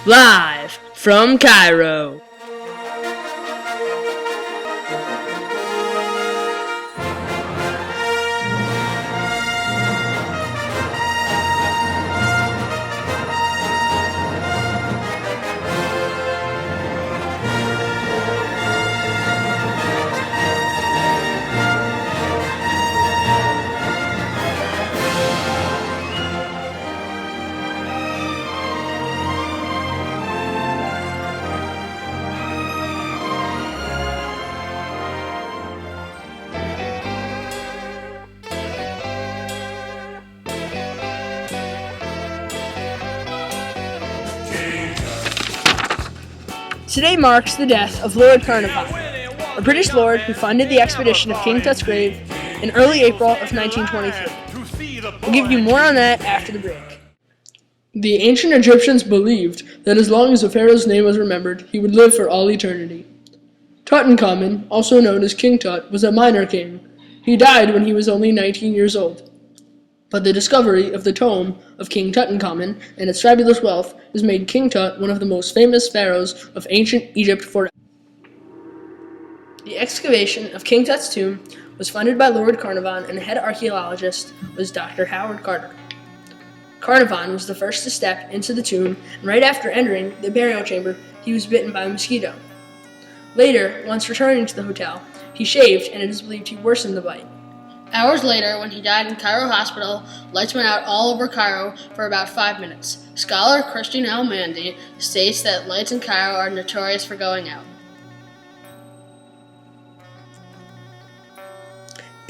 Live from Cairo. Today marks the death of Lord Carnarvon, a British lord who funded the expedition of King Tut's grave in early April of 1923. We'll give you more on that after the break. The ancient Egyptians believed that as long as a pharaoh's name was remembered, he would live for all eternity. Tutankhamun, also known as King Tut, was a minor king. He died when he was only 19 years old. But the discovery of the tomb of King Tutankhamun and its fabulous wealth has made King Tut one of the most famous pharaohs of ancient Egypt forever. The excavation of King Tut's tomb was funded by Lord Carnarvon, and the head archaeologist was Dr. Howard Carter. Carnarvon was the first to step into the tomb, and right after entering the burial chamber, he was bitten by a mosquito. Later, once returning to the hotel, he shaved, and it is believed he worsened the bite. Hours later, when he died in Cairo Hospital, lights went out all over Cairo for about 5 minutes. Scholar Christian L. Mandy states that lights in Cairo are notorious for going out.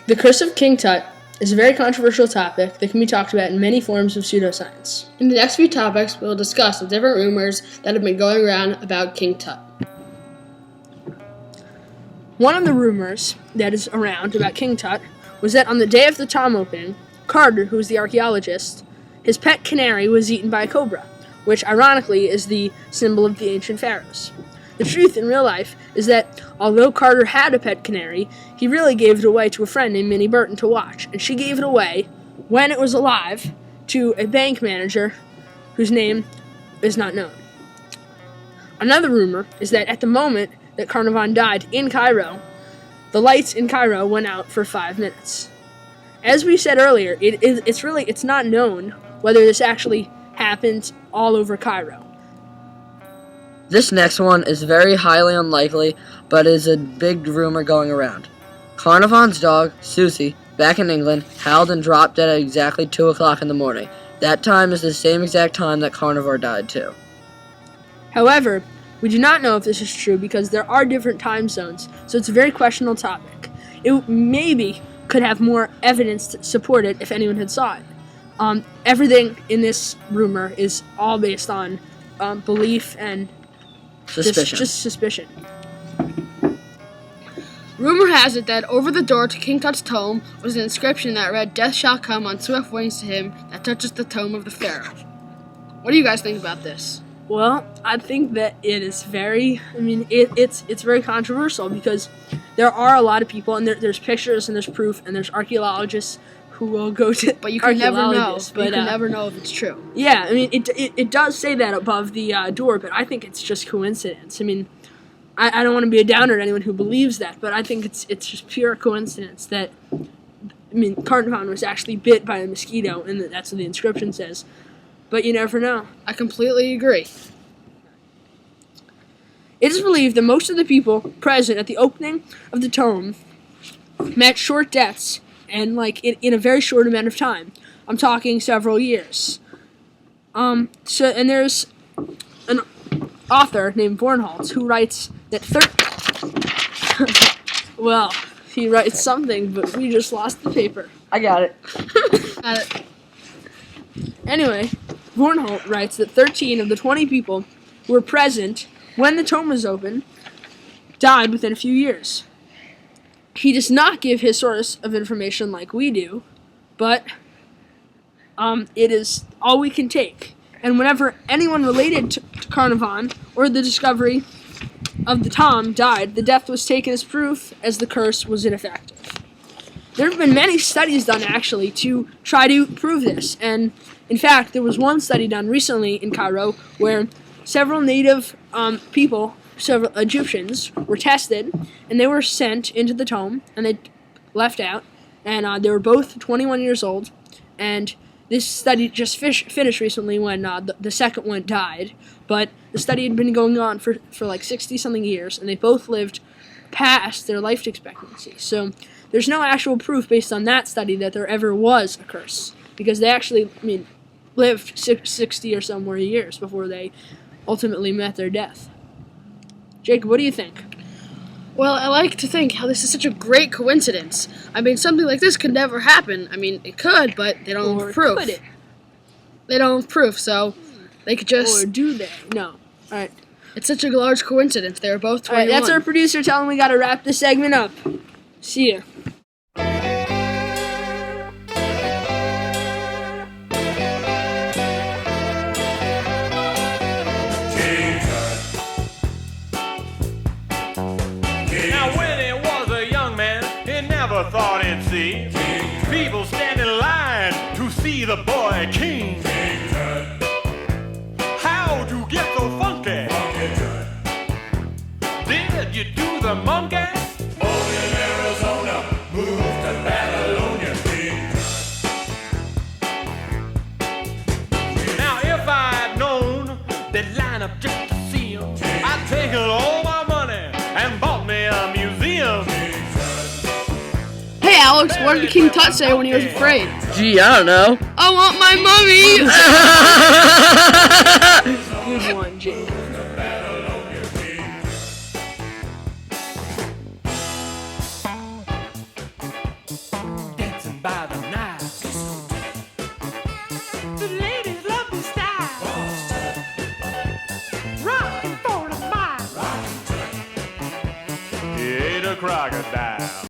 The Curse of King Tut is a very controversial topic that can be talked about in many forms of pseudoscience. In the next few topics, we will discuss the different rumors that have been going around about King Tut. One of the rumors that is around about King Tut was that on the day of the tomb opening, Carter, who was the archaeologist, his pet canary was eaten by a cobra, which ironically is the symbol of the ancient pharaohs. The truth in real life is that although Carter had a pet canary, he really gave it away to a friend named Minnie Burton to watch, and she gave it away, when it was alive, to a bank manager whose name is not known. Another rumor is that at the moment that Carnarvon died in Cairo, the lights in Cairo went out for 5 minutes. As we said earlier, it's not known whether this actually happened all over Cairo. This next one is very highly unlikely, but is a big rumor going around. Carnarvon's dog, Susie, back in England, howled and dropped dead at exactly 2 o'clock in the morning. That time is the same exact time that Carnarvon died too. However, we do not know if this is true because there are different time zones, so it's a very questionable topic. It maybe could have more evidence to support it if anyone had saw it. Everything in this rumor is all based on belief and Suspicion. Just suspicion. Rumor has it that over the door to King Tut's tomb was an inscription that read, "Death shall come on swift wings to him that touches the tomb of the pharaoh." What do you guys think about this? Well, I think that it is it's very controversial because there are a lot of people, and there's pictures, and there's proof, and there's archaeologists who will go to But you can never know. archaeologists, But you can never know if it's true. Yeah, it does say that above the door, but I think it's just coincidence. I don't want to be a downer to anyone who believes that, but I think it's just pure coincidence that, Carnarvon was actually bit by a mosquito, and that's what the inscription says. But you never know. I completely agree. It is believed that most of the people present at the opening of the tomb met short deaths, and in a very short amount of time. I'm talking several years. And there's an author named Bornholtz who writes that well, he writes something, but we just lost the paper. I got it. Anyway, Bornholtz writes that 13 of the 20 people who were present when the tomb was open died within a few years. He does not give his source of information like we do, but it is all we can take. And whenever anyone related to Carnarvon or the discovery of the tomb died, the death was taken as proof as the curse was ineffective. There have been many studies done, actually, to try to prove this. And, in fact, there was one study done recently in Cairo where several native people, several Egyptians, were tested, and they were sent into the tomb, and they left out, and they were both 21 years old, and this study just finished recently when the second one died, but the study had been going on for like 60-something years, and they both lived past their life expectancy. So there's no actual proof based on that study that there ever was a curse, because they actually, lived 60 or so more years before they ultimately met their death. Jacob, what do you think? Well, I like to think how this is such a great coincidence. Something like this could never happen. It could, but they don't have proof. Could it? They don't have proof, so they could just... Or do they? No. All right. It's such a large coincidence. They were both 21. All right, that's our producer telling we got to wrap this segment up. See ya. Now when he was a young man, he never thought he'd see people stand in line to see the boy king. How'd you get so funky? Did you do the monkey? Born in Arizona, moved to Babylonia. Now if I'd known they'd line up just to see him, I'd taken all my money and bought me a museum. Hey, Alex, what did King Tut say when he was afraid? Gee, I don't know. I want my mummy! Good one, Jacob. Dancing by the night. The ladies love the style. Rocking for the mile. He ate a crocodile.